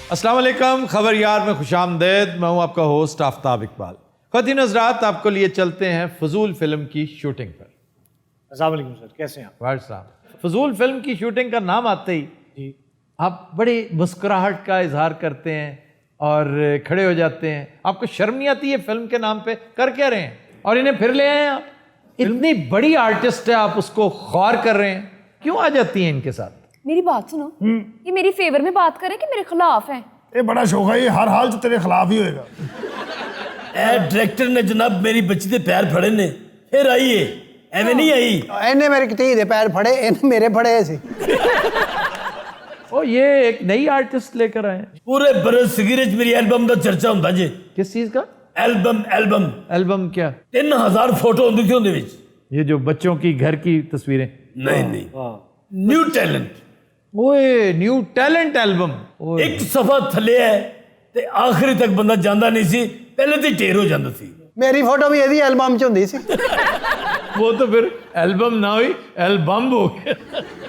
अस्सलाम वालेकुम, खबर यार में खुशामदेद। मैं हूं आपका होस्ट आफ्ताब इकबाल। ख़वातीन हज़रात, आपको लिए चलते हैं फजूल फिल्म की शूटिंग पर। अस्सलाम वालेकुम सर, कैसे हैं आप? वाह साहब, फजूल फिल्म की शूटिंग का नाम आते ही जी आप बड़ी मुस्कुराहट का इजहार करते हैं और खड़े हो जाते हैं। आपको शर्म नहीं आती है फिल्म के नाम पे? कर क्या रहे हैं? और इन्हें फिर ले आए हैं आप। इतनी बड़ी आर्टिस्ट है, आप उसको ख्वार कर रहे हैं। क्यों आ जाती हैं इनके साथ? मेरी बात सुनो, ये मेरी फेवर में बात करे कि मेरे खिलाफ है? ये बड़ा शौक है, ये हर हाल च तेरे खिलाफ ही होएगा। ए डायरेक्टर ने जनाब मेरी बच्ची दे पैर फड़े ने, फिर आई है एवं नहीं आई। ਇਹਨੇ ਮੇਰੇ ਧੀ ਦੇ ਪੈਰ ਫੜੇ, ਇਹਨੇ ਮੇਰੇ ਫੜੇ ਸੀ। ओ ये एक नई आर्टिस्ट लेकर आए हैं। पूरे बरस सिगरेट मेरी एल्बम का चर्चा होता जे। किस चीज का एल्बम एल्बम एल्बम? क्या 3000 फोटो होंदी थी उनदे विच। ये जो बच्चों की घर की तस्वीरें? नहीं नहीं, न्यू टैलेंट। ओए न्यू टैलेंट एल्बम। एक सफा थले है ते आखिरी तक बंदा जांदा नहीं सी, पहले तो ढेर हो जांदा सी। ਮੇਰੀ ਫੋਟੋ ਵੀ ਇਹਦੀ ਐਲਬਮ 'ਚ ਹੁੰਦੀ ਸੀ। वो तो फिर एल्बम ना हुई, एल्बम हो गया।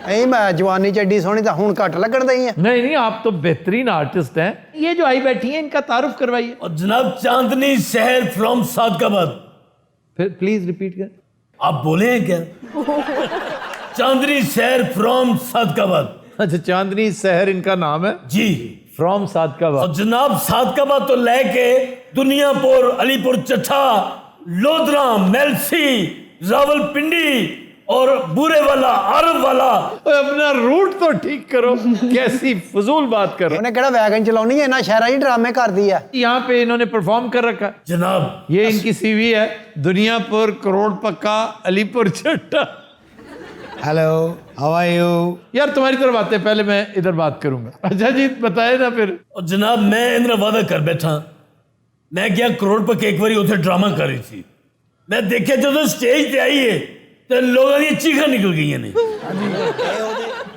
ਨਹੀਂ ਮੈਂ ਜਵਾਨੀ ਚ ਐਡੀ ਸੋਹਣੀ ਤਾਂ ਹੁਣ ਘੱਟ ਲੱਗਣ ਦਈ ਆ। नहीं नहीं, आप तो बेहतरीन आर्टिस्ट हैं। ये जो आई बैठी हैं, इनका तारुफ करवाइए। और जनाब चांदनी शहर फ्रॉम सादकाबाद। फिर प्लीज रिपीट कर। आप बोले हैं क्या? चांदनी शहर फ्रॉम सादकाबाद। अच्छा, चांदनी शहर इनका नाम है, जी। फ्रॉम सादकाबाद। और जनाब सादकाबाद तो लेके दुनियापुर, अलीपुर चट्ठा, लोधरा, मेलसी, रावलपिंडी और बूरे वाला, आरब वाला। ओए, अपना रूट तो ठीक करो। कैसी फजूल बात कर रहे ਉਹਨੇ ਕਿਹੜਾ ਵੈਗਨ ਚਲਾਉਣੀ ਹੈ, ਇਹਨਾਂ ਸ਼ਹਿਰਾਂ 'ਚ ਡਰਾਮੇ करदी है। हो। यहाँ पे इन्होंने परफॉर्म कर रखा। जनाब ये इनकी सीवी है, दुनियापुर, करोड़ पक्का, Alipur Chatta. Hello, how are you? यार तुम्हारी तरफ आते हैं, पहले मैं इधर बात करूंगा। अच्छा जी, बताए ना फिर। और जनाब मैं इन्हें वादा कर बैठा, मैं क्या करोड़ पर एक बारी उसे ड्रामा कर रही थी। मैं देखा जब स्टेज पे आई है तो लोगों की चीखा निकल गई ने।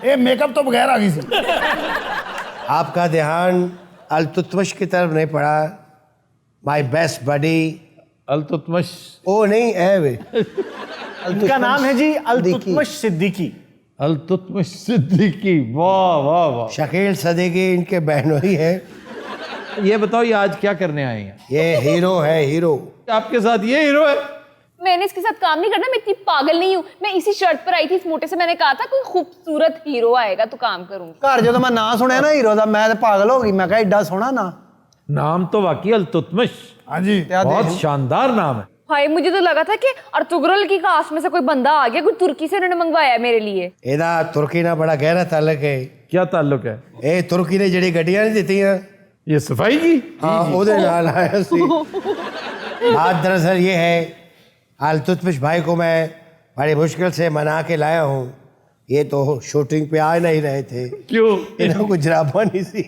ये मेकअप तो बगैर आ गई सी। आपका ध्यान अलतुतमश की तरफ नहीं पड़ा। My best buddy. अलतुतमश? ओ नहीं है वे। इनका नाम है जी अल्तुतमश सिद्दीकी। अलतुतमश सिद्दीकी। वाह वाह वाह। शकील सदीकी इनके बहनोई है। ये बताओ, ये आज क्या करने आए हैं? ये हीरो है, हीरो। आपके साथ ये हीरो है? मैंने इसके साथ काम नहीं करना, मैं इतनी पागल नहीं हूँ। मैं इसी शर्त पर आई थी, इस मोटे से मैंने कहा था कोई खूबसूरत हीरो आएगा तो काम करूंगी। घर जो मैं ना सुने ना हीरो दा, मैं तो पागल हो गई। मैं कहा एडा सोहना ना। नाम तो वाकई अलतुतमश हाँ जी, बहुत शानदार नाम है। हाय, मुझे तो लगा था कि अर्तुगरुल की कास्ट में से कोई बंदा आ गया, कोई तुर्की से उन्होंने मंगवाया है मेरे लिए। ਇਹਦਾ ਤੁਰਕੀ ਨਾਲ ਬੜਾ ਗਹਿਰਾ ਤਾਲੁਕ ਹੈ। क्या ताल्लुक है? ਇਹ ਤੁਰਕੀ ਨੇ ਜਿਹੜੀ ਗੱਡੀਆਂ ਨਹੀਂ ਦਿੱਤੀਆਂ, ये सफाई की? हाँ ਉਹਦੇ ਨਾਲ ਆਇਆ ਸੀ। बात दरअसल ये है, अलतुतमिश भाई को मैं बड़ी मुश्किल से मना के लाया हूँ। ये तो शूटिंग पे आ नहीं रहे थे। क्यों? इन्हों को जराबा नहीं सी।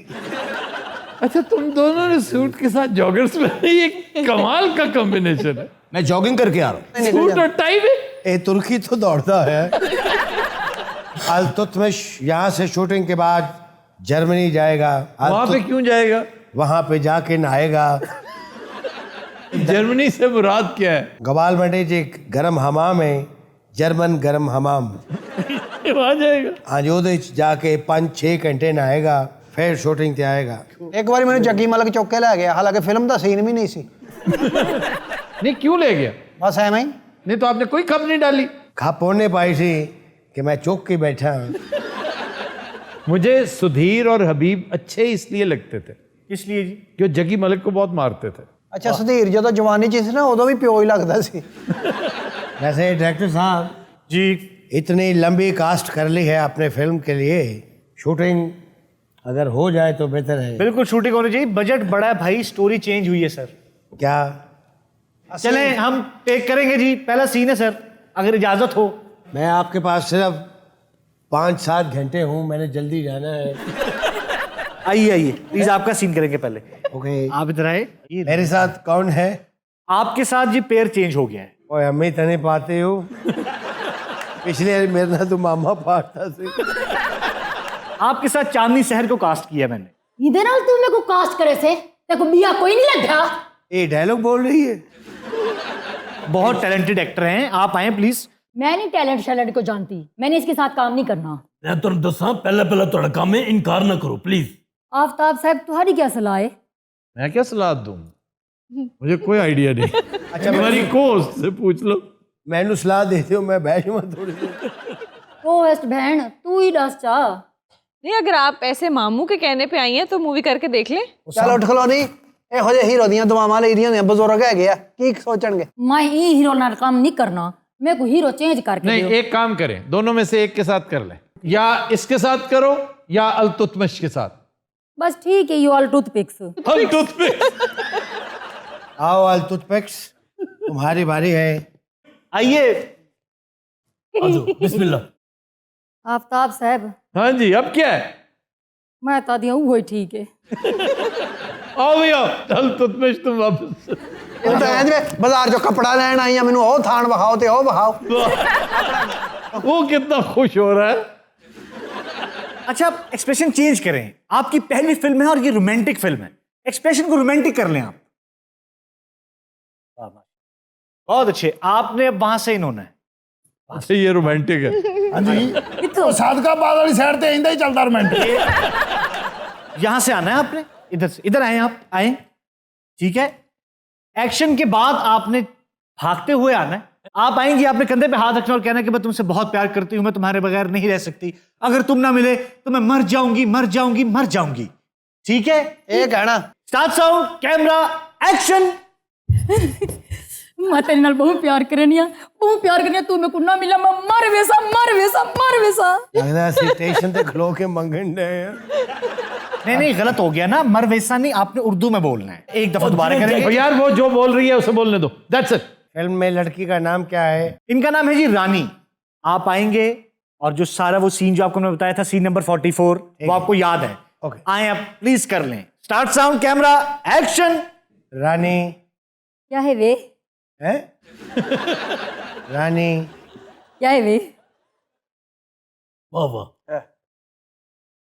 अच्छा, तुम दोनों ने सूट के साथ जॉगर्स पहने, ये कमाल का कॉम्बिनेशन है। मैं जॉगिंग करके आ रहा हूँ। सूट और टाई में? ये तुर्की तो दौड़ता है। अलतुतमिश यहाँ से शूटिंग के बाद जर्मनी जाएगा। वहां पे क्यों जाएगा? वहाँ पे जाके नहाएगा। जर्मनी से मुराद क्या है? गवाल मंडी जी गर्म हमाम है, जर्मन गर्म हमाम। वहां जाएगा? हाँ जी, ਉਹਦੇ ਚ जाके 5-6 घंटे नहाएगा, फिर शूटिंग ਤੇ आएगा। एक बार मैंने जग्गी मलक चौक के ले गया, हालांकि फिल्म का सीन भी नहीं सी। नहीं, क्यों ले गया? बस एवं ही नहीं तो आपने कोई खप नहीं डाली? खप होने पाई सी कि मैं चौक के बैठा हूँ। मुझे सुधीर और हबीब अच्छे इसलिए लगते थे किस लिए जी? कि वो जग्गी मलिक को बहुत मारते थे। अच्छा, सुधीर जो जवानी च सी ना, उदों भी प्यो ही लगता सी। वैसे डायरेक्टर साहब जी इतनी लंबी कास्ट कर ली है आपने फिल्म के लिए, शूटिंग अगर हो जाए तो बेहतर है। बिल्कुल शूटिंग होनी चाहिए। बजट बड़ा है भाई, स्टोरी चेंज हुई है सर। क्या? चलें हम टेक करेंगे जी, पहला सीन है सर, अगर इजाजत हो। मैं आपके पास सिर्फ 5-7 घंटे हूँ, मैंने जल्दी जाना है। आइए आइए प्लीज, आपका सीन करेंगे पहले। ओके, आप इधर आए। मेरे साथ कौन है? आपके साथ जी पेयर चेंज हो गया है। ओए अम्मी तने पाते हो। पिछले मेरे ना तो मामा पाता से। आपके साथ चांदनी शहर को कास्ट किया मैंने। इधर नाल तू मेरे को कास्ट करे से तेको बिया कोई नहीं लगा। ये डायलॉग बोल रही है। बहुत टैलेंटेड एक्टर हैं, आप आए प्लीज। मैं नहीं टैलेंट शैलेंट को जानती, मैंने इसके साथ काम नहीं करना। मैं तुम दसा पहला पहला थोड़ा काम है, इनकार ना करो प्लीज। आफ्ताब साहब तुम्हारी क्या सलाह है? मैं क्या सलाह दूं, मुझे कोई आइडिया नहीं। अच्छा मेरी कोच से पूछ लो। मैनू सलाह देते हो, मैं बैठ जाऊँ थोड़ी देर। ओ वेस्ट बहन तू ही दस चा। नहीं, अगर आप ऐसे मामू के कहने पे आई हैं तो मूवी करके देख लें। चल उठ खलो नहीं, ਇਹੋ ਜਿਹੇ ਹੀਰੋ ਦੀਆਂ ਦੁਆਵਾਂ ਲਈ ਦੀਆਂ ਬਜ਼ੁਰਗ ਹੈਗੇ ਆ, ਕੀ ਸੋਚਣਗੇ। मैं ई हीरो नाल काम नहीं करना, मेरे को हीरो चेंज करके नहीं, दो। एक काम करें, दोनों में से एक के साथ कर लें, या इसके साथ करो या अलतुतमिश के साथ। बस ठीक है, यू ऑल टूथपिक्स। अलतुतमिश। आओ अल टूथपिक्स, तुम्हारी बारी है। आइए। बिस्मिल्लाह। आफ्ताब साहब हाँ जी, अब क्या है? मैं तो दिया वही ठीक है। आओ भैया, अलतुतमिश तुम वापस। ਇਹ ਤਾਂ ਐਂ ਜਿਵੇਂ ਬਾਜ਼ਾਰ ਚੋਂ ਕੱਪੜਾ ਲੈਣ ਆਈ ਆ, ਮੈਨੂੰ ਉਹ ਥਾਣ ਵਿਖਾਓ ਤੇ ਉਹ ਵਿਖਾਓ। वो कितना खुश हो रहा है। अच्छा आप एक्सप्रेशन चेंज करें, आपकी पहली फिल्म है और ये रोमांटिक फिल्म है, एक्सप्रेशन को रोमांटिक कर लें आप। बहुत अच्छे। आपने अब वहां से इन्होंने अच्छा ये रोमांटिक है। हाँ जी, तो सादकाबाद वाली साइड से इंदा ही चलता रोमांटिक। यहां से आना है आपने, इधर से इधर आए, आप आए, ठीक है। एक्शन के बाद आपने भागते हुए आना है। आप आएंगी, आपने कंधे पे हाथ रखना और कहना कि मैं तुमसे बहुत प्यार करती हूं, मैं तुम्हारे बगैर नहीं रह सकती, अगर तुम ना मिले तो मैं मर जाऊंगी मर जाऊंगी मर जाऊंगी, ठीक है। ਇਹ ਕਹਿਣਾ स्टार्ट साउंड कैमरा एक्शन। मैं तेरे नाल बहुत प्यार करनी है, बहुत प्यार करनी है, तू मेरे को ना मिला मैं मर वैसा मर वैसा मर वैसा। लगता है स्टेशन पे खलो के मंगन डे हैं। नहीं नहीं गलत हो गया ना, मर वैसा नहीं, आपने उर्दू में बोलना है। एक दफा दोबारा और करेंगे। यार वो जो बोल रही है उसे बोलने दो, दैट्स इट। फिल्म में लड़की का नाम क्या है? इनका नाम है जी रानी। आप आएंगे और जो सारा वो सीन जो आपको मैं बताया था, सीन नंबर 44, वो आपको याद है। ओके। आए आप प्लीज कर लें। Start sound camera action. Rani क्या है वे? है? रानी क्या है वे? वाह वाह।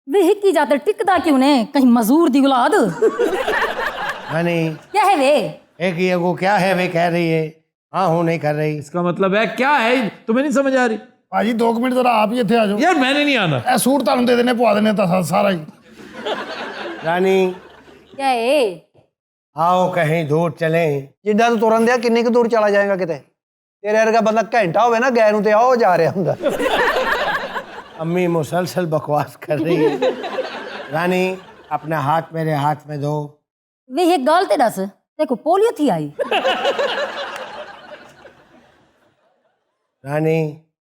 वे हिक्की जाते टिकदा क्यों ने, कहीं मजूर दी औलाद। रानी क्या है वे? एक ये वो क्या है वे कह रही है, हाँ हूँ नहीं कर रही। इसका मतलब है क्या है, तुम्हें नहीं समझ आ रही? भाजी 2 मिनट जरा आप ही इतने आ जाओ। यार मैंने नहीं आना। ए सूट ਤੁਹਾਨੂੰ ਦੇ ਦੇਣੇ ਪਵਾ ਦੇਣੇ ਤਾਂ ਸਾਰਾ ਹੀ। रानी क्या है? आओ कहीं दूर चलें। ਜਿੱਦਾਂ ਤੂੰ ਤੁਰਨ ਦਿਆ ਕਿੰਨੀ ਕੁ ਦੂਰ ਚਲਾ ਜਾਏਗਾ ਕਿਤੇ, ਤੇਰੇ ਵਰਗਾ ਬੰਦਾ ਘੰਟਾ ਹੋਵੇ ਨਾ ਗਏ ਨੂੰ ਤੇ ਆਓ ਜਾ ਰਿਹਾ ਹੁੰਦਾ। अम्मी मुसलसल बकवास कर रही है। रानी अपना हाथ मेरे हाथ में दो। वे एक गाल ते दस, देखो पोलियो थी आई। रानी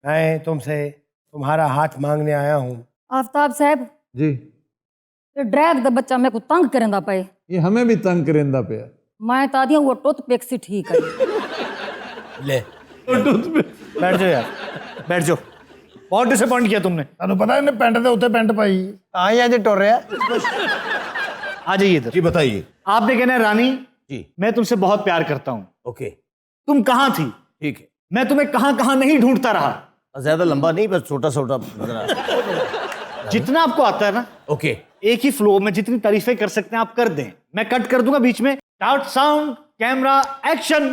मैं तुमसे तुम्हारा हाथ मांगने आया हूँ। आफ्ताब साहब जी ये ड्रैग दा बच्चा मेरे को तंग करंदा पे, ये हमें भी तंग करेंदा पे। मैं ता दिया वो टूथपिक से ठीक है। ले बैठ जाओ यार, बैठ जाओ। बहुत डिसअपॉइंट किया तुमने। ਤੁਹਾਨੂੰ ਪਤਾ ਇਹਨੇ ਪੈਂਟ ਦੇ ਉੱਤੇ ਪੈਂਟ ਪਾਈ। ਤਾਂ ਹੀ ਅੱਜ ਟੁਰ ਰਿਹਾ। आ जाइए इधर। जी बताइए। आपने कहना है रानी जी मैं तुमसे बहुत प्यार करता हूँ, ओके तुम कहाँ थी, ठीक है। मैं तुम्हें कहाँ कहाँ नहीं ढूंढता रहा। ज्यादा लंबा नहीं, बस छोटा छोटा नजर आ रहा। जितना आपको आता है ना, ओके एक ही फ्लो में जितनी तारीफें कर सकते हैं आप कर दें, मैं कट कर दूंगा बीच में। Start sound camera action.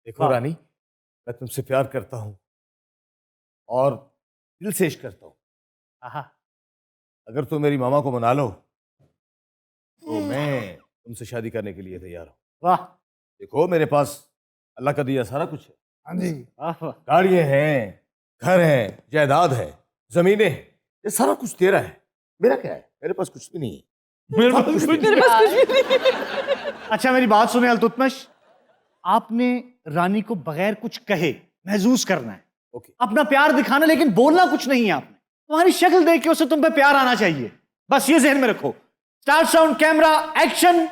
देखो रानी, मैं तुमसे प्यार करता हूं और दिल से इश्क करता हूं। आहा, अगर तुम मेरी मामा को मना लो तो मैं तुमसे शादी करने के लिए तैयार हूं। वाह देखो मेरे पास अल्लाह का दिया सारा कुछ है, हाँ जी, वाह वाह। गाड़ियां हैं, घर है, जायदाद है, जमीनें हैं, ये सारा कुछ तेरा है। मेरा क्या है? मेरे पास कुछ भी नहीं है। मेरे पास कुछ अच्छा मेरी बात सुने अलतुतमश, आपने रानी को बगैर कुछ कहे महसूस करना है, ओके अपना प्यार दिखाना, लेकिन बोलना कुछ नहीं है आपने। तुम्हारी शक्ल देख के उसे तुम पे प्यार आना चाहिए, बस ये जहन में रखो। Start sound camera action.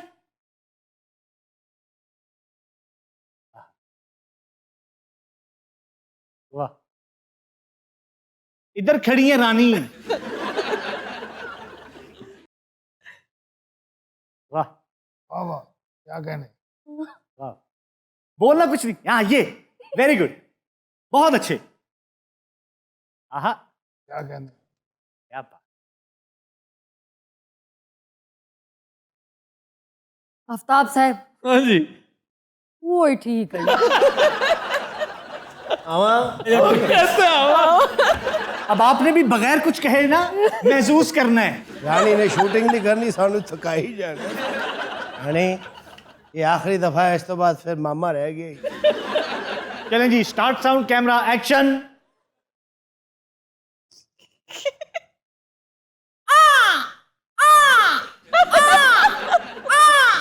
वाह, इधर खड़ी है रानी। वाह वाह वाह, क्या कहने। वाह, बोलना कुछ नहीं। हाँ ये वेरी गुड, बहुत अच्छे। आहा, क्या कहने। क्या बात। आफ्ताब साहब हाँ जी वो ही ठीक है। आवा कैसे आवा अब आपने भी बगैर कुछ कहे ना महसूस करना है। रानी ने शूटिंग नहीं करनी, सानू थका ही जाना। रानी ये आखिरी दफा है, इस तो बाद फिर मामा रह गए। चलें जी, स्टार्ट साउंड कैमरा एक्शन।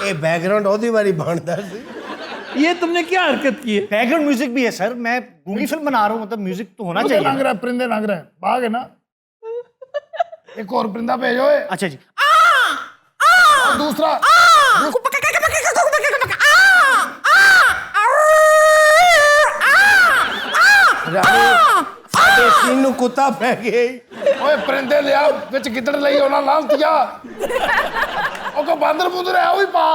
ये बैकग्राउंड ओदी वाली बनता सी। ये तुमने क्या हरकत की है? बैकग्राउंड म्यूजिक भी है सर, मैं गूंगी फिल्म बना रहा हूँ, मतलब म्यूजिक तो होना चाहिए। लग रहा है, परिंदे लग रहे हैं, बाघ है ना। एक और परिंदा भेजो। अच्छा जी। और दूसरा रानी साडे सीन नू कुत्ता पै गया। ओए परिंदे लिया विच गिद्दड़ लई होना लांतिया। ओ को बांदर बुंदर है, ओही पा।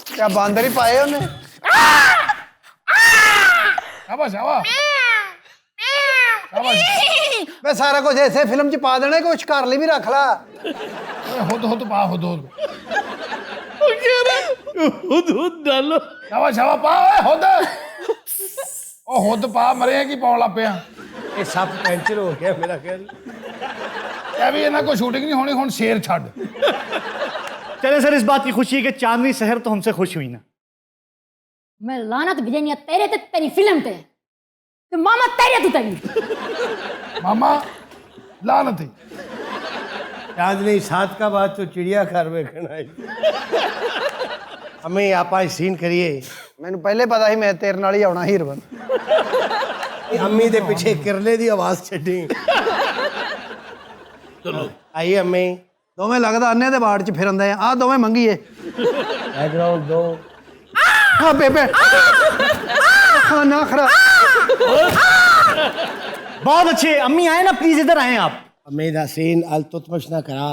क्या बांदर ही पाए उन्हें? शाबाश शाबाश शाबाश। मैं सारा कुछ ऐसे फिल्म च पा देना, कुछ कर ली भी रख ला। हुद पा, हुद हुद डालो। शाबाश शाबाश पा। ओए हुद, ओ हुद पा, मरे की पाउण लग पिया। ये सब पैंचर हो गया मेरा ख्याल। क्या भी इन्हां कोई शूटिंग नहीं होनी, हुण शेर छड्ड। चले सर, इस बात की खुशी है कि चांदनी शहर तो हमसे खुश हुई ना। मैं लानत भेजनी तेरे ते तेरी फिल्म ते ते मामा तेरे तू तेरी। मामा लानत ही। चांदनी सात का बाद तो चिड़िया घर में खनाई। हमें आप सीन करिए। मैंने पहले पता ही मैं तेरे नाल ही आना हीर बन। अम्मी दे पीछे किरले दी आवाज छड्डी। चलो आइए अम्मी। दोवें लगदा अन्ने दे बाड़ च फिरंदे आ। आ दोवें मंगीए बैकग्राउंड दो। हाँ बेबे हाँ ना खरा। बहुत अच्छे। अम्मी आए ना, प्लीज इधर आए आप। अम्मी दा सीन अल तुतमश ना करा।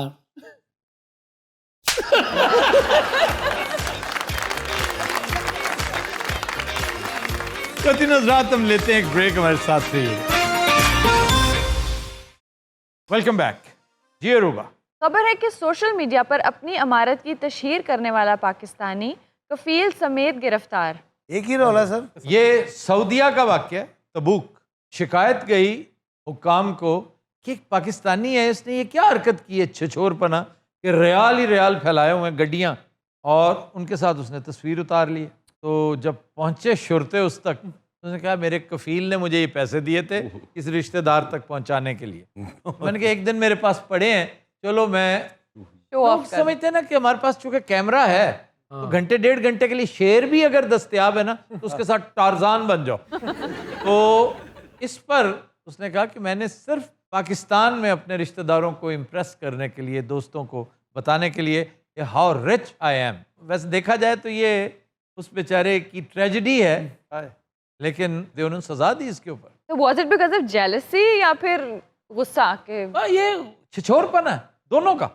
कति नजरात हम लेते हैं एक ब्रेक, हमारे साथ रहिए। Welcome back. जी रूबा। खबर है कि सोशल मीडिया पर अपनी अमारत की तशहीर करने वाला पाकिस्तानी कफील समेत गिरफ्तार। एक ही रोल है सर। ये सऊदिया का वाक्य है, तबूक। शिकायत गई हुक्काम को कि एक पाकिस्तानी है, इसने ये क्या हरकत की है छिछोरपना कि रियाल ही रियाल फैलाए हुए हैं गड्डियाँ, और उनके साथ उसने तस्वीर उतार ली। तो जब पहुँचे शुरते उस तक, उसने कहा मेरे कफील ने मुझे ये पैसे दिए थे इस रिश्तेदार तक पहुँचाने के लिए। मैंने कहा एक दिन मेरे पास पड़े हैं, चलो मैं शो ऑफ कर। समझते हैं ना कि हमारे पास चूंकि कैमरा है तो घंटे डेढ़ घंटे के लिए शेर भी अगर दस्तयाब है ना तो उसके साथ टारजान बन जाओ। तो इस पर उसने कहा कि मैंने सिर्फ पाकिस्तान में अपने रिश्तेदारों को इम्प्रेस करने के लिए, दोस्तों को बताने के लिए कि हाउ रिच आई एम। वैसे देखा जाए तो ये उस बेचारे की ट्रेजेडी है, लेकिन उन्होंने सजा दी इसके ऊपर। तो was it because of jealousy या फिर गुस्सा के? ये छिछोरपना है दोनों का।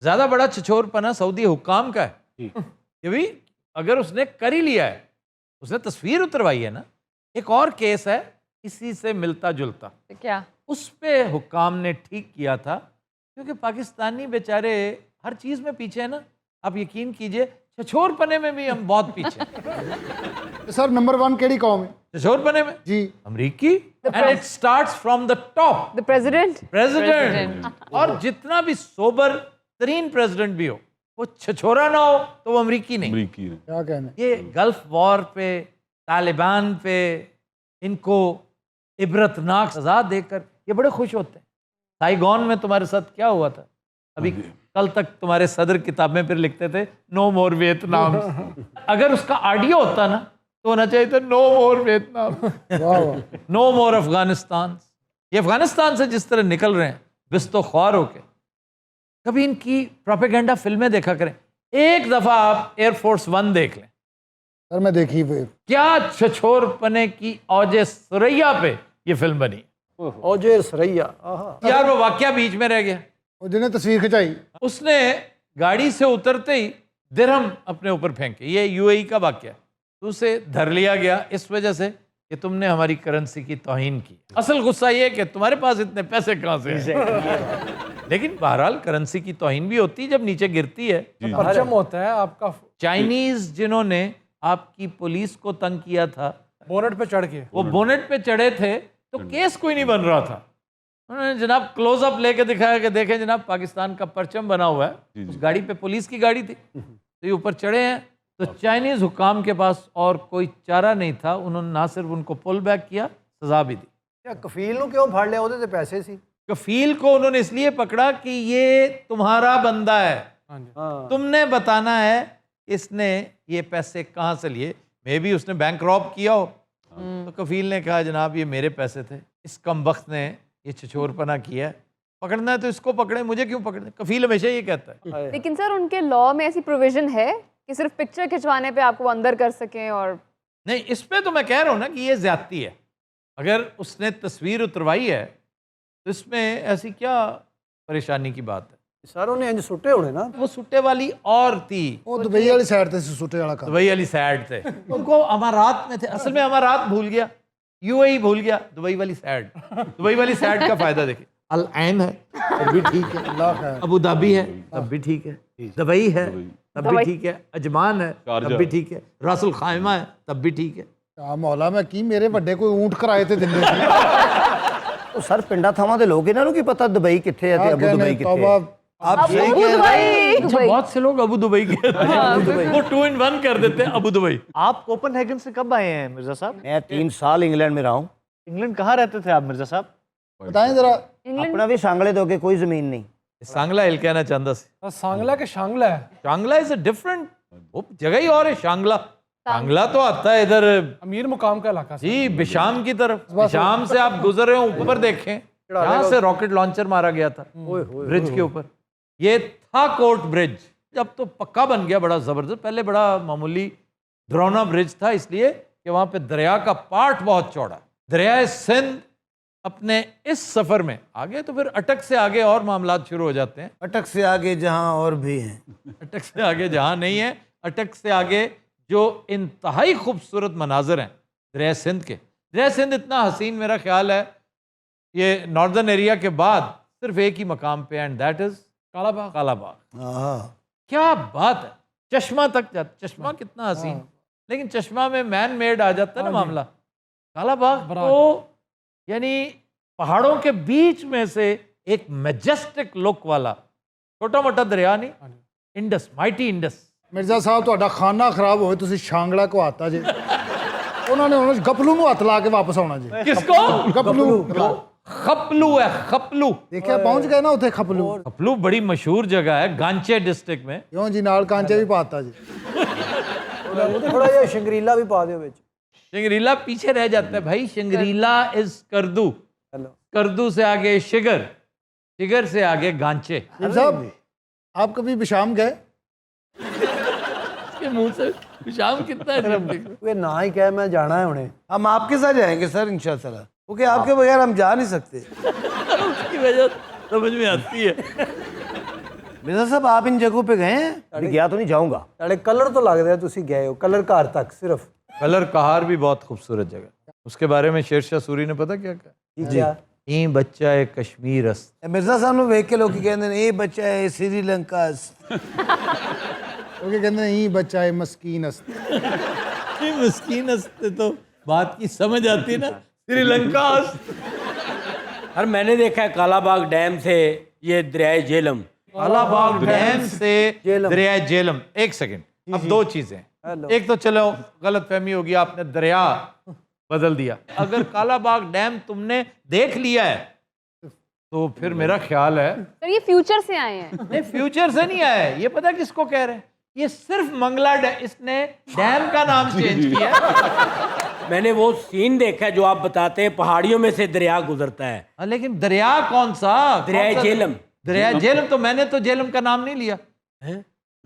ज्यादा बड़ा छिछोरपना सऊदी हुक्काम का है कि भाई अगर उसने कर ही लिया है, उसने तस्वीर उतरवाई है ना। एक और केस है इसी से मिलता जुलता, क्या उस पे हुक्काम ने ठीक किया था, क्योंकि पाकिस्तानी बेचारे हर चीज में पीछे है ना। आप यकीन कीजिए छिछोरपने में भी हम बहुत पीछे हैं। सर नंबर 1 केड़ी कौम है छिछोरपने में जी? अमरीकी। And it starts from the top, the president. President. और जितना भी सोबर तरीन प्रेसिडेंट भी हो, वो छिछोरा ना हो तो वो अमरीकी नहीं। क्या कहना? ये गल्फ वॉर पे, तालिबान पे, इनको इबरतनाक सजा देकर ये बड़े खुश होते हैं। साइगॉन में तुम्हारे साथ क्या हुआ था? अभी कल तक तुम्हारे सदर किताबें फिर लिखते थे नो मोर वियतनाम। अगर उसका ऑडियो होता ना तो होना चाहिए था नो मोर वियतनाम, नो मोर अफगानिस्तान। ये अफगानिस्तान से जिस तरह निकल रहे हैं बिस्तो ख्वार होके, कभी इनकी प्रोपेगेंडा फिल्में देखा करें। एक दफा आप एयरफोर्स 1 देख लें, सर मैं देखी फिर। क्या छछोरपने की औजे सुरैया पे ये फिल्म बनी। औजे सरैया। यार वो वाकया बीच में रह गया। वो जिन्हें तस्वीर खिंचाई, उसने गाड़ी से उतरते ही दिरहम अपने ऊपर फेंके। ये यूएई का वाकया है। तो उसे धर लिया गया इस वजह से कि तुमने हमारी करेंसी की तौहीन की। असल गुस्सा ये है कि तुम्हारे पास इतने पैसे कहाँ से हैं। लेकिन बहरहाल करेंसी की तौहीन भी होती है जब नीचे गिरती है। परचम होता है आपका चाइनीज जिन्होंने आपकी पुलिस को तंग किया था बोनट पे चढ़ के। वो बोनेट पे चढ़े थे तो केस कोई नहीं बन रहा था। उन्होंने जनाब क्लोजअप लेके दिखाया कि देखें जनाब पाकिस्तान का परचम बना हुआ है। उस गाड़ी पे पुलिस की गाड़ी थी, तो ये ऊपर चढ़े हैं, तो चाइनीज हुकाम के पास और कोई चारा नहीं था, उन्होंने ना सिर्फ उनको पुल बैक किया, सजा भी दी। क्या कफील ਨੂੰ ਕਿਉਂ ਫੜ ਲਿਆ? ਉਹਦੇ ਤੇ ਪੈਸੇ ਸੀ। कफील को उन्होंने इसलिए पकड़ा कि ये तुम्हारा बंदा है, तुमने बताना है इसने ये पैसे कहाँ से लिए। मे भी उसने बैंक रॉब किया हो। तो कफील ने कहा जनाब ये मेरे पैसे थे, इस कमबख्त ने ये छिछोरपना किया है, पकड़ना है तो इसको पकड़े, मुझे क्यों पकड़े। कफील हमेशा ये कहता है। लेकिन सर उनके लॉ में ऐसी प्रोविजन है कि सिर्फ पिक्चर खिंचवाने पे आपको अंदर कर सकें? और नहीं, इस पे तो मैं कह रहा हूँ ना कि ये ज्यादती है। अगर उसने तस्वीर उतरवाई है तो इसमें ऐसी क्या परेशानी की बात है। सर उन्हें इंज सुट्टे होने ना। वो सुट्टे वाली और थी, ਉਹ ਦੁਬਈ ਵਾਲੀ ਸਾਈਡ ਤੇ ਸੀ ਸੁੱਟੇ ਵਾਲਾ ਕੰਮ। दुबई वाली साइड थे, उनको अमारात में थे। असल में अमारात भूल गया, यूएई भूल गया, दुबई वाली साइड। दुबई वाली साइड का फायदा देखिए, अल ऐन है तब भी ठीक है, अबू धाबी है तब भी ठीक है, दुबई है तब भी ठीक है, अजमान है तब भी ठीक है, रासुल खाइमा है तब भी ठीक है। ਆ ਮੌਲਾ ਮੈਂ ਕੀ ਮੇਰੇ ਵੱਡੇ ਕੋਈ ਊਂਟ ਕਿਰਾਏ ਤੇ ਦਿੰਦੇ ਸੀ। ਉਹ ਸਰ ਪਿੰਡਾਂ ਥਾਵਾਂ ਦੇ ਲੋਕ ਇਹਨਾਂ ਨੂੰ ਕੀ ਪਤਾ ਦੁਬਈ ਕਿੱਥੇ ਹੈ ਤੇ ਅਬੂ ਦੁਬਈ ਕਿੱਥੇ ਹੈ। आप सही अबू कह रहे हैं। अच्छा, बहुत से लोग अबू दुबई के वो 2 in 1 कर देते हैं अबू दुबई। आप कोपनहेगन से कब आए हैं मिर्जा साहब? मैं 3 साल इंग्लैंड में रहा हूँ। इंग्लैंड कहाँ रहते थे आप मिर्जा साहब? बताएं जरा। अपना भी सांगले दोगे, कोई जमीन नहीं। सांगला हिल कहना चाहता सी। सांगला के शांगला है। शांगला इज अ डिफरेंट, वो जगह ही और है। शांगला, शांगला तो आता है इधर अमीर मुकाम का इलाका जी, बिशाम की तरफ। बिशाम से आप गुजर रहे हो, ऊपर देखें यहाँ से रॉकेट लॉन्चर मारा गया था ब्रिज के ऊपर। ये था कोर्ट ब्रिज, जब तो पक्का बन गया, बड़ा जबरदस्त। पहले बड़ा मामूली ड्रोना ब्रिज था, इसलिए कि वहां पे दरिया का पार्ट बहुत चौड़ा। दरिया सिंध अपने इस सफर में आगे, तो फिर अटक से आगे और मामलात शुरू हो जाते हैं। अटक से आगे जहाँ और भी हैं। अटक से आगे जहाँ नहीं है, अटक से आगे जो इंतहाई खूबसूरत मनाजर हैं दरिया सिंध के। दरिया सिंध इतना हसीन, मेरा ख्याल है ये नॉर्दर्न एरिया के बाद सिर्फ एक ही मकाम पे, and that is Kalabagh. Kalabagh क्या बात है, चश्मा तक जाता। चश्मा कितना हसीन, लेकिन चश्मा में मैन मेड आ जाता है ना मामला। कालाबाग तो यानी पहाड़ों के बीच में से एक मैजेस्टिक लुक वाला, छोटा मोटा दरिया नहीं, इंडस, माइटी इंडस। ਮਿਰਜ਼ਾ ਸਾਹਿਬ ਤੁਹਾਡਾ ਖਾਨਾ ਖਰਾਬ ਹੋਵੇ, ਤੁਸੀਂ ਸ਼ਾਂਗਲਾ ਕੋ ਆਤਾ ਜੇ। ਉਹਨਾਂ ਨੇ ਹੁਣ ਗਪਲੂ ਨੂੰ ਹੱਥ ਲਾ ਕੇ ਵਾਪਸ ਆਉਣਾ ਜੇ। किसको? गपलू खपलू है, खपलू। ਦੇਖਿਆ ਪਹੁੰਚ ਗਏ ਨਾ ਉੱਥੇ ਖਪਲੂ। खपलू बड़ी मशहूर जगह है गांचे डिस्ट्रिक्ट में। ਕਿਉਂ ਜੀ ਨਾਲ ਕਾਂਚੇ ਵੀ ਪਾਤਾ ਜੀ। थोड़ा ये शंग्रीला भी पा दियो विच। शंग्रीला पीछे रह जाता है भाई। शंग्रीला इज करदू, करदू से आगे शिगर, शिगर से आगे गांचे। साहब आप कभी बिशाम गए? के मुंह से शाम कितना है। वे ना ही कहे मैं जाना है उन्हें। हम आपके साथ जाएंगे सर इंशाल्लाह, क्योंकि आपके बगैर हम जा नहीं सकते। उसकी वजह समझ में आती है। मिर्जा साहब आप इन जगहों पे गए हैं? अभी गया तो नहीं, जाऊंगा। ਤੁਹਾਡੇ ਕਲਰ ਤੋਂ ਲੱਗਦਾ ਤੁਸੀਂ ਗਏ ਹੋ, कलर ਘਰ तक सिर्फ। कलर कहार भी बहुत खूबसूरत जगह, उसके बारे में शेरशाह सूरी ने पता क्या कहा? जी ई बच्चा है कश्मीर अस्त। मिर्जा साहब ਨੂੰ ਵੇਖ ਕੇ ਲੋਕੀ ਕਹਿੰਦੇ ਨੇ ਇਹ ਬੱਚਾ ਹੈ श्रीलंका। ਉਹ ਕਹਿੰਦੇ ਨੇ ਇਹ ਬੱਚਾ ਹੈ ਮਸਕੀਨ ਅਸਤ। ये मस्कीन अस्त तो बात की समझ आती ना, श्रीलंका अस्त। और मैंने देखा है कालाबाग डैम से ये दरियाए झेलम, कालाबाग डैम से दरिया झेलम। एक सेकंड, अब दो चीजें। एक तो चलो गलत फहमी होगी, आपने दरिया बदल दिया। अगर कालाबाग डैम तुमने देख लिया है तो फिर मेरा ख्याल है सर ये फ्यूचर से आए हैं। नहीं, फ्यूचर से नहीं आया है। ये पता किसको कह रहे हैं? ये सिर्फ मंगला डैम, इसने डैम का नाम चेंज किया है। मैंने वो सीन देखा है जो आप बताते हैं, पहाड़ियों में से दरिया गुजरता है। हाँ, लेकिन दरिया कौन सा? दरियाए झेलम। दरिया झेलम तो मैंने तो झेलम का नाम नहीं लिया,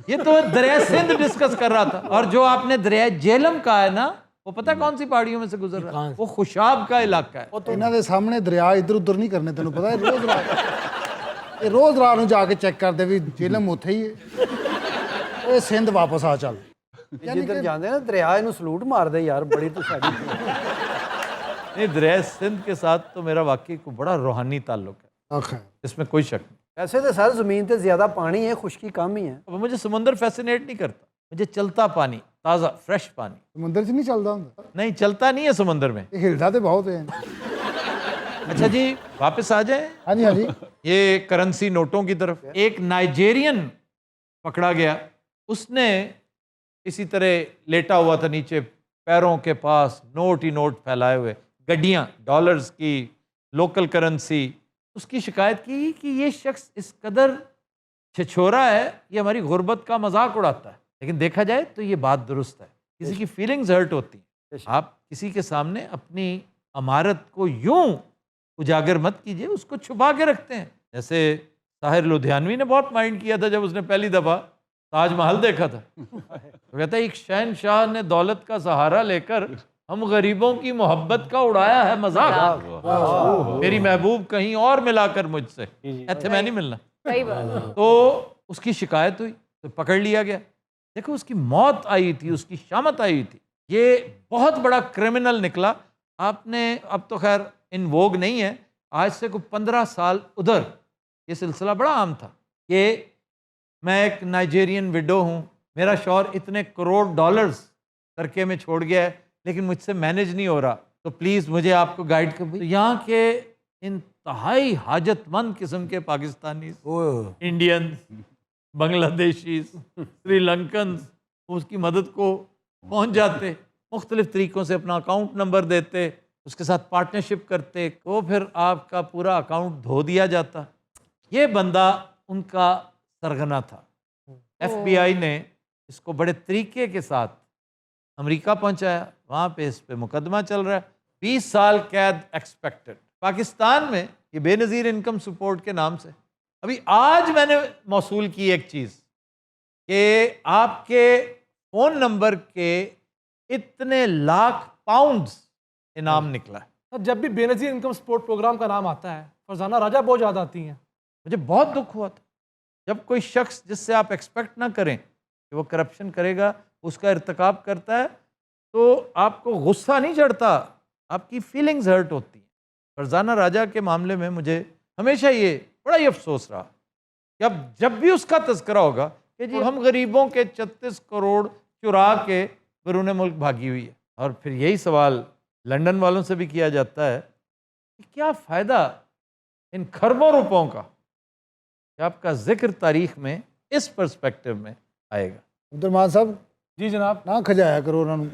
ये तो दरिया सिंध डिस्कस कर रहा था। और जो आपने दरिया झेलम का है ना, वो पता कौन सी पहाड़ियों में से गुजर रहा है? वो खुशाब का इलाका है। ਇਹਨਾਂ ਦੇ ਸਾਹਮਣੇ ਦਰਿਆ ਇੱਧਰ ਉੱਧਰ ਨਹੀਂ ਕਰਨੇ, ਤੈਨੂੰ ਪਤਾ ਹੈ। ਰੋਜ਼ ਰਾਤ ਇਹ ਰੋਜ਼ ਰਾਤ ਨੂੰ ਜਾ ਕੇ ਚੈੱਕ ਕਰਦੇ ਵੀ ਜੇਲਮ ਉੱਥੇ ਹੀ ਹੈ। ਇਹ ਸਿੰਧ ਵਾਪਸ ਆ ਚੱਲ। जिधर जाते ना दरिया इन्हू सलूट मार दे यार, बड़ी तो साड़ी। नहीं, दरिया सिंध के साथ तो मेरा वाकई को बड़ा रूहानी ताल्लुक है, आखा इसमें कोई शक नहीं। वैसे तो सर जमीन पे ज्यादा पानी है, खुश्की कम ही है। अब मुझे समुंदर फैसिनेट नहीं करता, मुझे चलता पानी, ताज़ा फ्रेश पानी। ਸਮੁੰਦਰ 'ਚ ਨਹੀਂ ਚੱਲਦਾ ਹੁੰਦਾ, नहीं, चलता नहीं है समुंदर में। ਇਹ ਹਿਲਦਾ ਤੇ ਬਹੁਤ ਹੈ। अच्छा जी, वापस आ जाए हाँ जी हाँ जी। ये करेंसी नोटों की तरफ। एक नाइजेरियन पकड़ा गया, उसने इसी तरह लेटा हुआ था नीचे, पैरों के पास नोट ही नोट फैलाए हुए, गड्डियाँ डॉलर्स की, लोकल करेंसी। उसकी शिकायत की कि ये शख्स इस कदर छिछोरा है, ये हमारी गुर्बत का मजाक उड़ाता है। लेकिन देखा जाए तो ये बात दुरुस्त है, किसी की फीलिंग्स हर्ट होती हैं। आप किसी के सामने अपनी अमारत को यूं उजागर मत कीजिए, उसको छुपा के रखते हैं। जैसे ताहिर लुधियानवी ने बहुत माइंड किया था जब उसने पहली दफ़ा ताजमहल देखा था। तो कहता है एक शहनशाह ने दौलत का सहारा लेकर हम गरीबों की मोहब्बत का उड़ाया है मजाक। मेरी महबूब कहीं और मिलाकर मुझसे, ऐसे मैं नहीं मिलना। सही बात। तो उसकी शिकायत हुई तो पकड़ लिया गया। देखो उसकी मौत आई थी, उसकी शामत आई थी। ये बहुत बड़ा क्रिमिनल निकला। आपने, अब तो खैर इन वोग नहीं है, आज से कोई 15 साल उधर ये सिलसिला बड़ा आम था कि मैं एक नाइजेरियन विडो हूँ, मेरा शौहर इतने करोड़ डॉलर्स तरके में छोड़ गया है, लेकिन मुझसे मैनेज नहीं हो रहा, तो प्लीज़ मुझे आपको गाइड कर। तो यहाँ के इंतहाई हाजतमंद किस्म के पाकिस्तानी, इंडियंस, बांग्लादेशी, श्रीलंकन उसकी मदद को पहुँच जाते, मुख्तलिफ तरीक़ों से अपना अकाउंट नंबर देते, उसके साथ पार्टनरशिप करते, तो फिर आपका पूरा अकाउंट धो दिया जाता। ये बंदा उनका सरगना था। FBI ने इसको बड़े तरीके के साथ अमेरिका पहुंचाया, वहाँ पे इस पे मुकदमा चल रहा है, 20 साल कैद एक्सपेक्टेड। पाकिस्तान में ये बेनज़ीर इनकम सपोर्ट के नाम से अभी आज मैंने मौसूल की एक चीज़ कि आपके फ़ोन नंबर के इतने लाख पाउंड्स इनाम निकला है। सर जब भी बेनज़ीर इनकम सपोर्ट प्रोग्राम का नाम आता है, फरजाना राजा बहुत याद आती हैं। मुझे बहुत दुख हुआ था जब कोई शख्स जिससे आप एक्सपेक्ट ना करें कि वो करप्शन करेगा, उसका इर्तिकाब करता है, तो आपको गुस्सा नहीं चढ़ता, आपकी फीलिंग्स हर्ट होती हैं। फरजाना राजा के मामले में मुझे हमेशा ये बड़ा ही अफसोस रहा कि अब जब भी उसका तज़किरा होगा कि जी हम गरीबों के 36 करोड़ चुरा के बैरून मुल्क भागी हुई है। और फिर यही सवाल लंदन वालों से भी किया जाता है कि क्या फ़ायदा इन खरबों रुपयों का कि आपका जिक्र तारीख में इस पर्सपेक्टिव में आएगा। अब्दुलरमान साहब जी जनाब। ना खजाया करो उन्होंने।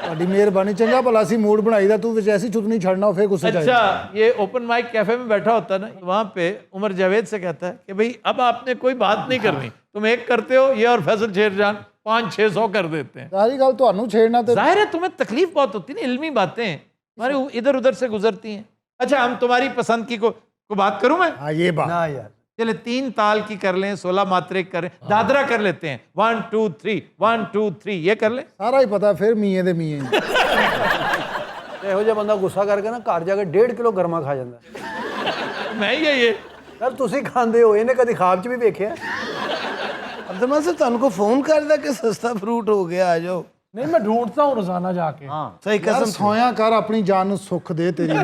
ਤੁਹਾਡੀ ਮਿਹਰਬਾਨੀ, ਚੰਗਾ ਭਲਾ ਸੀ मूड ਬਣਾਈਦਾ, ਤੂੰ ਵਿੱਚ ऐसी चुत नहीं छड़ना फिर गुस्से जाए। अच्छा, ये ओपन माइक कैफे में बैठा होता ना, वहाँ पे उमर जावेद से कहता है कि भाई अब आपने कोई बात नहीं करनी, तुम एक करते हो, ये और फैसल शेरजान 500-600 कर देते हैं। सारी गल ਤੁਹਾਨੂੰ छेड़ना तो जाहिर है तुम्हें तकलीफ बहुत होती है ना, इल्मी बातें हमारे इधर उधर से गुजरती हैं। अच्छा, हम तुम्हारी पसंद की को बात करूं मैं? हाँ ये बात ना यार, चले 3 ताल की कर लें, 16 मात्रे करें, दादरा कर लेते हैं, 1 2 3 1 2 3, ये कर लें। ਸਾਰਾ ਹੀ ਪਤਾ ਫਿਰ ਮੀਏ ਦੇ ਮੀਏ ਹੀ। ਤੇ ਇਹੋ ਜਿਹਾ ਬੰਦਾ ਗੁੱਸਾ ਕਰਕੇ ਨਾ ਘਰ ਜਾ ਕੇ 1.5 ਕਿਲੋ ਗਰਮਾ ਖਾ ਜਾਂਦਾ। मैं ये ਸਰ ਤੁਸੀਂ ਖਾਂਦੇ ਹੋ, ਇਹਨੇ ਕਦੀ ਖਾਬ 'ਚ ਵੀ ਵੇਖਿਆ? अब्दुल से तुम को फोन कर दिया कि सस्ता फ्रूट हो गया, आ जाओ। नहीं, मैं ढूंढता हूँ रोजाना जाके। सही ਯਾਰ कसम से। ਸੋਇਆ ਕਰ, ਆਪਣੀ ਜਾਨ ਨੂੰ ਸੁੱਖ ਦੇ ਤੇਰੀ।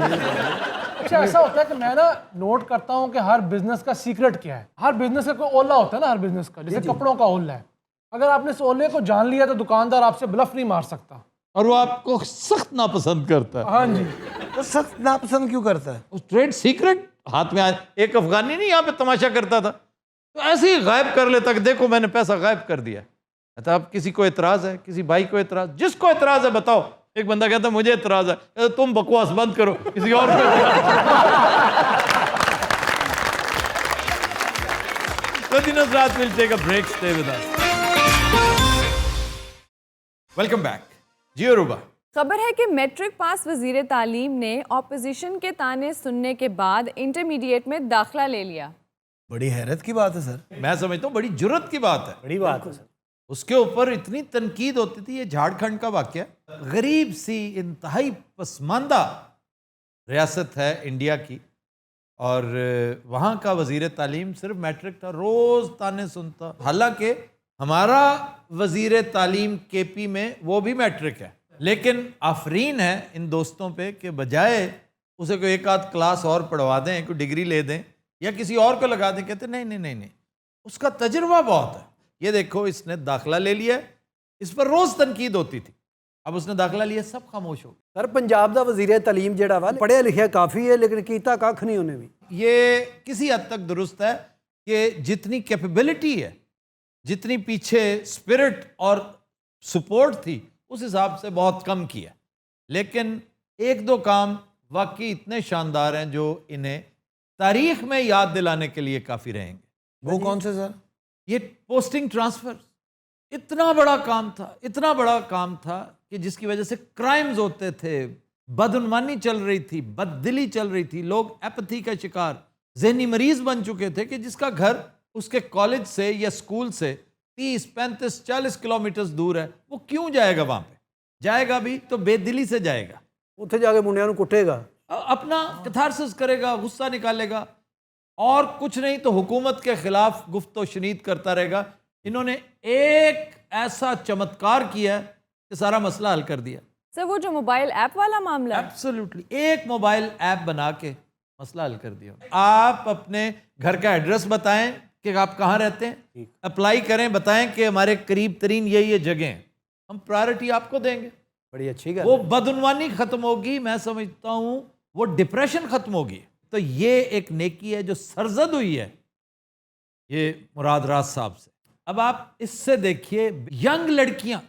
अच्छा ऐसा होता है कि मैं ना नोट करता हूँ कि हर बिजनेस का सीक्रेट क्या है। हर बिजनेस का कोई ओला होता है ना, हर बिजनेस का, जैसे कपड़ों का ओला है। अगर आपने इस ओले को जान लिया तो दुकानदार आपसे ब्लफ नहीं मार सकता, और वो आपको सख्त नापसंद करता है। हाँ जी। तो सख्त नापसंद क्यों करता है? उस ट्रेड सीक्रेट हाथ में आया। एक अफगानी नहीं यहाँ पे तमाशा करता था, तो ऐसे ही गायब कर लेता कि देखो मैंने पैसा गायब कर दिया। कहता अब किसी को एतराज़ है, किसी भाई को एतराज़, जिसको एतराज़ है बताओ। एक बंदा कहता मुझे एतराज़ है। कहता तुम बकवास बंद करो, किसी और को Hazrat will take a break. Stay with us. Welcome back. जियो रुबा। खबर है कि मैट्रिक पास वजीर तालीम ने ऑपोजिशन के ताने सुनने के बाद इंटरमीडिएट में दाखिला ले लिया। बड़ी हैरत की बात है सर। मैं समझता हूँ बड़ी जुर्रत की बात है। बड़ी बात है सर। उसके ऊपर इतनी तनकीद होती थी। ये झारखंड का वाक़या, गरीब सी इंतहाई पसमानदा रियासत है इंडिया की, और वहाँ का वज़ीर तालीम सिर्फ मैट्रिक था, रोज़ ताने सुनता। हालांकि हमारा वज़ीर तालीम केपी में वो भी मैट्रिक है, लेकिन आफरीन है इन दोस्तों पे कि बजाय उसे कोई एक आध क्लास और पढ़वा दें, कोई डिग्री ले दें या किसी और को लगा दें, कहते नहीं नहीं नहीं नहीं, उसका तजुर्बा बहुत है। ये देखो इसने दाखिला ले लिया, इस पर रोज़ तनकीद होती थी अब उसने दाखिला लिया, सब खामोश हो गए। सर पंजाब ਦਾ ਵਜ਼ੀਰ ਤਾਲੀਮ ਜਿਹੜਾ ਵਾ ਪੜ੍ਹਿਆ ਲਿਖਿਆ ਕਾਫੀ ਹੈ ਲੇਕਿन ਕੀਤਾ ਕੱਖ ਨਹੀਂ ਉਹਨੇ ਵੀ। ये किसी हद तक दुरुस्त है कि जितनी कैपेबिलिटी है, जितनी पीछे स्पिरिट और सपोर्ट थी, उस हिसाब से बहुत कम किया। लेकिन एक दो काम वाकई इतने शानदार हैं जो इन्हें तारीख में याद दिलाने के लिए काफ़ी रहेंगे। वो कौन से सर? ये पोस्टिंग ट्रांसफर इतना बड़ा काम था, इतना बड़ा काम था कि जिसकी वजह से क्राइम्स होते थे, बदउनवानी चल रही थी, बददिली चल रही थी, लोग एपथी का शिकार, जहनी मरीज बन चुके थे कि जिसका घर उसके कॉलेज से या स्कूल से 30, 35, 40 किलोमीटर दूर है, वो क्यों जाएगा वहाँ पे? जाएगा भी तो बेदिली से जाएगा, ਉੱਥੇ ਜਾ ਕੇ ਮੁੰਡਿਆਂ ਨੂੰ ਕੁੱਟੇਗਾ। अपना कथारसिस करेगा, गुस्सा निकालेगा, और कुछ नहीं तो हुकूमत के खिलाफ गुफ्तो शनीद करता रहेगा। इन्होंने एक ऐसा चमत्कार किया कि सारा मसला हल कर दिया। सर वो जो मोबाइल ऐप वाला मामला है, एब्सोल्युटली, एक मोबाइल ऐप बना के मसला हल कर दिया। आप अपने घर का एड्रेस बताएं कि आप कहाँ रहते हैं, अप्लाई करें, बताएं कि हमारे करीब तरीन ये जगह हैं, हम प्रायोरिटी आपको देंगे। बड़ी अच्छी गल वो बदउनवानी खत्म होगी, मैं समझता हूँ वो डिप्रेशन खत्म होगी। तो ये एक नेकी है जो सरजद हुई है ये मुराद राज साहब से। अब आप इससे देखिए यंग लड़कियां,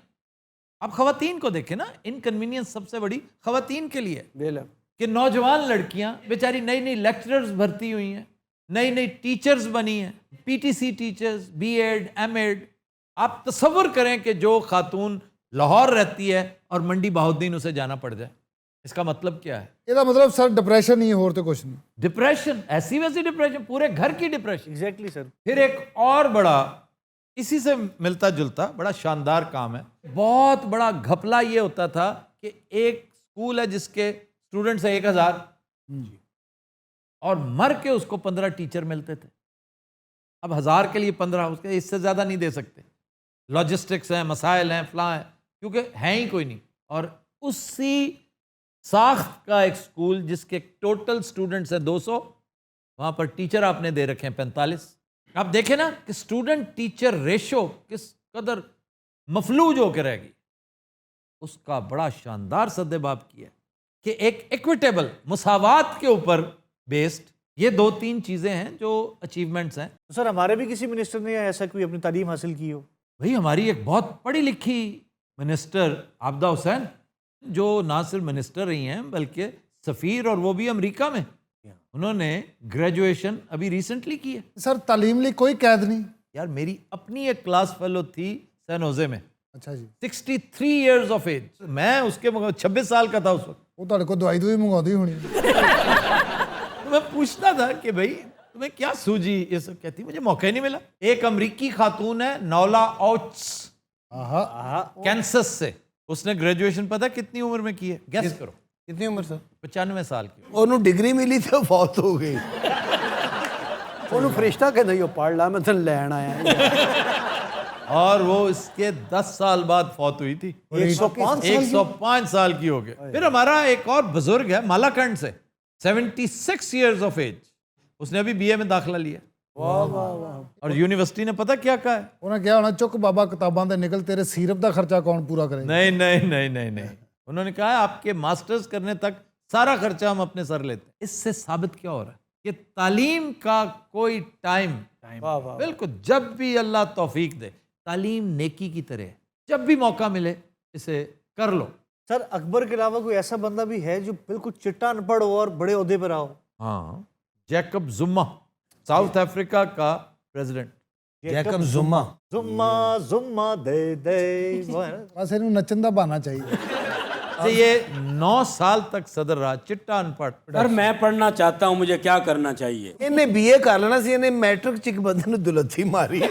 आप खवातीन को देखें ना, इनकन्वीनियंस सबसे बड़ी खवातीन के लिए बिल्कुल कि नौजवान लड़कियां बेचारी नई नई लेक्चरर्स भर्ती हुई हैं, नई नई टीचर्स बनी हैं, पीटीसी टीचर्स, बीएड, एमएड। आप तसव्वुर करें कि जो खातून लाहौर रहती है और मंडी बहाउद्दीन उसे जाना पड़ जाए, इसका मतलब क्या है? ਇਹਦਾ ਮਤਲਬ ਸਰ ਡਿਪਰੈਸ਼ਨ नहीं हो तो कुछ नहीं। डिप्रेशन, ऐसी वैसी डिप्रेशन, पूरे घर की डिप्रेशन। Exactly sir. फिर एक और बड़ा इसी से मिलता जुलता बड़ा शानदार काम है, बहुत बड़ा घपला ये होता था कि एक स्कूल है जिसके स्टूडेंट्स है 1000 और मर के उसको 15 टीचर मिलते थे। अब 1000 के लिए 15, उसके इससे ज़्यादा नहीं दे सकते, लॉजिस्टिक्स हैं, मसाइल हैं, फलां हैं, क्योंकि है ही कोई नहीं। और उसी साख्त का एक स्कूल जिसके टोटल स्टूडेंट्स हैं 200, वहाँ पर टीचर आपने दे रखे हैं 45। आप देखें ना कि स्टूडेंट टीचर रेशो किस कदर मफलूज होकर रह गई। उसका बड़ा शानदार सद्देबाब किया कि एक इक्विटेबल मुसावात के ऊपर बेस्ड ये 2-3 चीज़ें हैं जो अचीवमेंट्स हैं। तो सर हमारे भी किसी मिनिस्टर ने ऐसा कोई अपनी तालीम हासिल की हो? भाई हमारी एक बहुत पढ़ी लिखी मिनिस्टर आबदा हुसैन, जो ना सिर्फ मिनिस्टर रही हैं बल्कि सफ़ीर, और वो भी अमेरिका में, उन्होंने ग्रेजुएशन अभी रिसेंटली की है। सर तालीम लिए कोई कैद नहीं? यार मेरी अपनी एक क्लास फेलो थी सैन होजे में, अच्छा जी। 63 इयर्स ऑफ एज, मैं उसके 26 साल का था उस वक्त। वो ਤੁਹਾਡੇ को दवाई दुई मंगवाती होनी। तो मैं पूछता था कि भाई तुम्हें क्या सूझी ये सब, कहती मुझे मौका ही नहीं मिला। एक अमरीकी खातून है नौला ओट्स, कैंसस से, उसने ग्रेजुएशन पता कितनी उम्र में की है? गेस करो कितनी उम्र सर? 95 साल की। ਉਹਨੂੰ ਡਿਗਰੀ ਮਿਲੀ ਤੇ ਉਹ ਫੌਤ ਹੋ ਗਈ। ਉਹਨੂੰ ਫਰਿਸ਼ਤਾ ਕਹਿੰਦਾ ਹੀ ਉਹ ਪੜ ਲਾ, ਮੈਂ ਤੈਨੂੰ ਲੈਣ ਆਇਆ। और वो इसके 10 साल बाद फौत हुई थी। 105 साल की हो गए। फिर हमारा एक और बुजुर्ग है मालाकंड से, 76 इयर्स ऑफ एज, उसने अभी बीए में दाखिला लिया। और यूनिवर्सिटी ने पता क्या कहा है? उन्हें क्या होना, चुक बाबा किताबां दे निकल, तेरे सिरप का खर्चा कौन पूरा करेगा? नहीं नहीं नहीं नहीं नहीं, उन्होंने कहा आपके मास्टर्स करने तक सारा खर्चा हम अपने सर लेते हैं। इससे साबित क्या हो रहा है कि तालीम का कोई टाइम बिल्कुल, जब भी अल्लाह तौफीक दे, तालीम नेकी की तरह है, जब भी मौका मिले इसे कर लो। सर अकबर के अलावा कोई ऐसा बंदा भी है जो बिल्कुल चिट्टा अनपढ़ हो और बड़े ओहदे पर आओ? हाँ, जैकब जुम्मा, साउथ अफ्रीका का प्रेसिडेंट। जैकब जुम्मा। जुम्मा जुम्मा दे दे। बस इन्हें नचन का बहाना चाहिए। से ये 9 साल तक सदर रहा, चिट्टा अनपढ़। सर मैं पढ़ना चाहता हूँ, मुझे क्या करना चाहिए? ਇਹਨੇ ਬੀਏ ਕਰ ਲੈਣਾ ਸੀ, ਇਹਨੇ ਮੈਟ੍ਰਿਕ ਚ ਇੱਕ ਬੰਦੇ ਨੂੰ ਦੁਲੱਥੀ ਮਾਰੀ।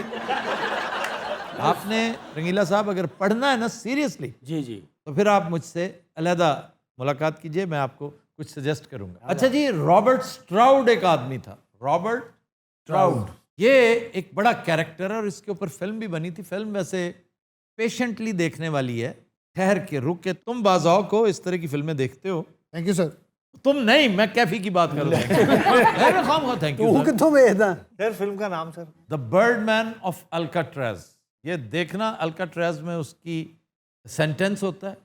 आपने रंगीला साहब अगर पढ़ना है ना सीरियसली, जी जी, तो फिर आप मुझसे अलहदा मुलाकात कीजिए, मैं आपको कुछ सजेस्ट करूंगा। अच्छा जी, रॉबर्ट स्ट्राउड एक आदमी था, रॉबर्ट स्ट्राउड। ये एक बड़ा कैरेक्टर है और इसके ऊपर फिल्म भी बनी थी। फिल्म वैसे पेशेंटली देखने वाली है, ठहर के रुक के। तुम बाज़ाओ को इस तरह की फिल्में देखते हो? Thank you sir. तुम नहीं, मैं कैफी की बात कर रहा हूँ। Thank you. ਤੂੰ ਕਿੱਥੋਂ ਵੇਖਦਾ? सर फिल्म का नाम sir? The Birdman of Alcatraz. ये देखना, अल्काट्राज में उसकी सेंटेंस होता है,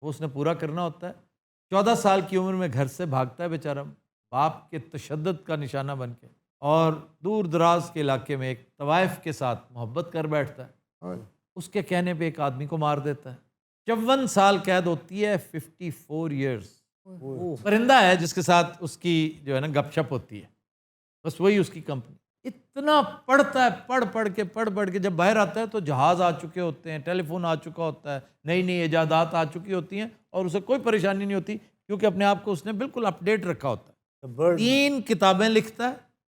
वो उसने पूरा करना होता है। 14 साल की उम्र में घर से भागता है बेचारा, बाप के तशद्दुद का निशाना बन के, और दूर दराज के इलाके में एक तवाइफ के साथ मोहब्बत कर बैठता है। उसके कहने पे एक आदमी को मार देता है। 54 साल कैद होती है, 54 ईयर्स। परिंदा है जिसके साथ उसकी जो है ना गपशप होती है, बस वही उसकी कंपनी। इतना पढ़ता है, पढ़ पढ़ के जब बाहर आता है तो जहाज़ आ चुके होते हैं, टेलीफोन आ चुका होता है, नई नई ईजादात आ चुकी होती हैं, और उसे कोई परेशानी नहीं होती क्योंकि अपने आप को उसने बिल्कुल अपडेट रखा होता है। 3 किताबें लिखता है,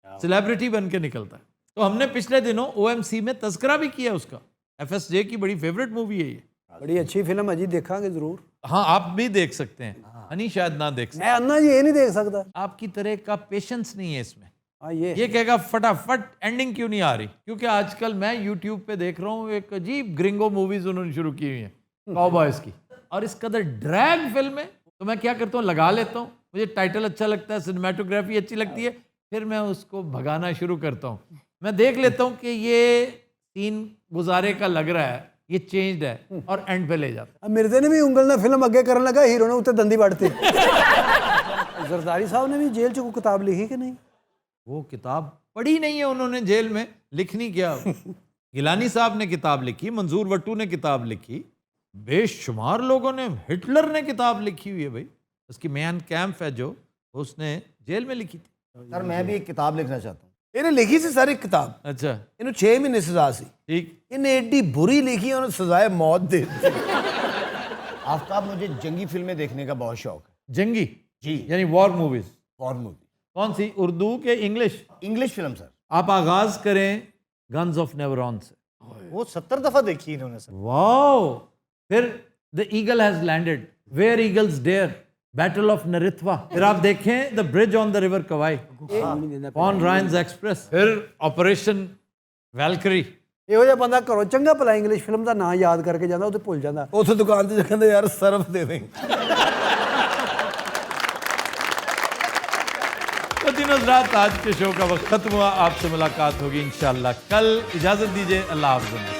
सेलिब्रिटी बन के निकलता है। तो हमने पिछले दिनों OMC में तस्करा भी किया उसका। FSJ की बड़ी फेवरेट मूवी है ये। बड़ी अच्छी फिल्म अजी, देखांगे जरूर। हाँ, आप भी देख सकते हैं, हनी शायद ना देख सकते। मैं अन्ना जी ये नहीं देख सकता। आपकी तरह का पेशेंस नहीं है इसमें। हाँ, ये कहेगा फटाफट एंडिंग क्यों नहीं आ रही, क्योंकि आजकल मैं YouTube पे देख रहा हूँ एक अजीब ग्रिंगो मूवीज उन्होंने शुरू की हुई हैं काउबॉयज की, और इस कदर ड्रैग फिल्म है। तो मैं क्या करता हूँ, लगा लेता हूँ, मुझे टाइटल अच्छा लगता है, सिनेमेटोग्राफी अच्छी लगती है, फिर मैं उसको भगाना शुरू करता हूँ। मैं देख लेता हूँ कि ये सीन गुजारे का लग रहा है, ये चेंज्ड है, और एंड पे ले जाता है। मिर्जे ने भी उंगल ना फिल्म अगे करने लगा, हीरो ने उत्ते दंदी बढ़ती। जरदारी साहब ने भी जेल च कोई किताब लिखी कि नहीं? वो किताब पढ़ी नहीं है उन्होंने जेल में, लिखनी क्या। गिलानी साहब ने किताब लिखी, मंजूर वट्टू ने किताब लिखी, बेशुमार लोगों ने, हिटलर ने किताब लिखी हुई है भाई। उसकी मैन कैंप है जो, उसने जेल में लिखी थी। सर मैं भी एक किताब लिखना चाहता हूँ। ਇਹਨੇ ਲਿਖੀ ਸੀ ਸਾਰੀ ਕਿਤਾਬ। अच्छा, ਇਹਨੂੰ 6 ਮਹੀਨੇ ਸਜ਼ਾ ਸੀ। ठीक। ਇਹਨੇ ਏਡੀ ਬੁਰੀ ਲਿਖੀ, ਉਹਨੂੰ ਸਜ਼ਾਏ ਮੌਤ ਦੇ ਦਿੱਤੀ। आफ्ताब, मुझे जंगी फिल्में देखने का बहुत शौक है। जंगी जी, यानी वॉर मूवीज। War movie. कौन सी, उर्दू के इंग्लिश? English film sir. आप आगाज करें गन्स ऑफ नेवरॉन से। वो 70 दफा देखी इन्होंने सर। वाओ। फिर the eagle has landed, where eagles dare, battle of Neretva. फिर आप देखें the bridge on the river Kwai, Von Ryan's Express, फिर ऑपरेशन वैल्करी। ਇਹੋ ਜਿਹਾ ਬੰਦਾ ਘਰੋਂ ਚੰਗਾ ਭਲਾ ਇੰਗਲਿਸ਼ ਫਿਲਮ ਦਾ ਨਾਂ ਯਾਦ ਕਰਕੇ ਜਾਂਦਾ, ਉਹ ਤੇ ਭੁੱਲ ਜਾਂਦਾ। ਉੱਥੇ ਦੁਕਾਨ ਤੇ ਕਹਿੰਦੇ ਯਾਰ ਸਰਫ ਦੇ ਦੇ। तो दिनों रात आज के शो का वक्त खत्म हुआ। आपसे मुलाकात होगी इंशाल्लाह कल। इजाजत दीजिए, अल्लाह हाफ़िज़।